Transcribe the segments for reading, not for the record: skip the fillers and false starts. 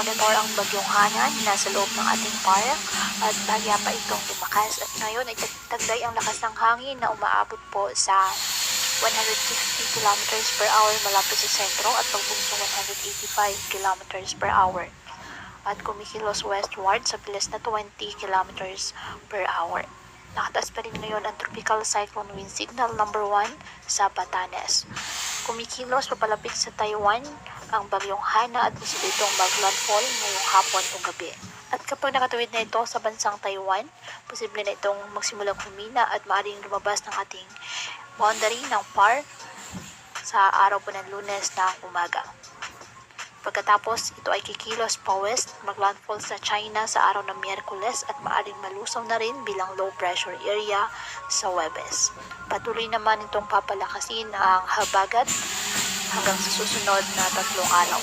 monitor ang bagyong Hana na nasa loob ng ating park at bahagya pa itong lumakas at ngayon ay taglay ang lakas ng hangin na umaabot po sa 160 kilometers per hour malapit sa sentro at pagbugso 185 kilometers per hour at kumikilos westward sa bilis na 20 kilometers per hour. Nakataas pa rin ngayon ang Tropical Cyclone Wind Signal number 1 sa Batanes. Kumikilos papalapit sa Taiwan ang bagyong Hana at posible itong mag-landfall ngayong hapon o gabi. At kapag nakatuwid na ito sa bansang Taiwan, posible na itong magsimulang humina at maaaring lumabas ng ating boundary ng PAR sa araw po ng Lunes na umaga. Pagkatapos, ito ay kikilos pa west, mag-landfall sa China sa araw ng Miyerkules at maaaring malusaw na rin bilang low pressure area sa Huwebes. Patuloy naman itong papalakasin ang habagat hanggang sa susunod na 3 araw.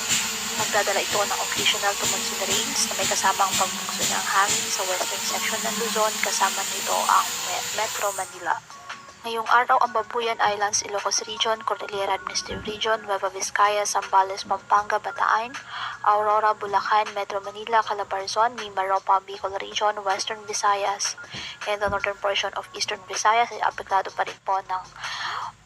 Magdadala ito ng occasional to monsoon rains na may kasamang pagbugso ng hangin sa western section ng Luzon, kasama nito ang Metro Manila. Ngayong araw ang Babuyan Islands, Ilocos Region, Cordillera Administrative Region, Nueva Vizcaya, Zambales, Pampanga, Bataan, Aurora, Bulacan, Metro Manila, Calabarzon, Mimaropa, Bicol Region, Western Visayas, and the northern portion of Eastern Visayas ay apektado pa rin po ng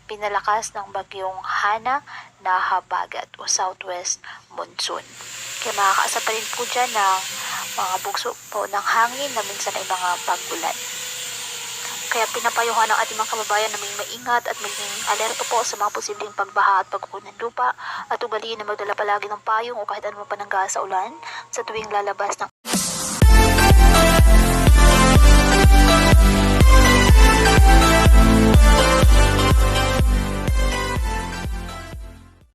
pinalakas ng bagyong Hana na habagat o southwest monsoon. Kaya makakaasa pa rin po dyan ng mga bugso po ng hangin na minsan ay mga pagbulan. Kaya pinapayuhan ng ating mga kababayan na may maingat at maging alerto po sa mga posibleng pagbaha at pagkuko ng lupa at ugaliin na magdala palagi ng payong o kahit anumang panangga sa ulan sa tuwing lalabas ng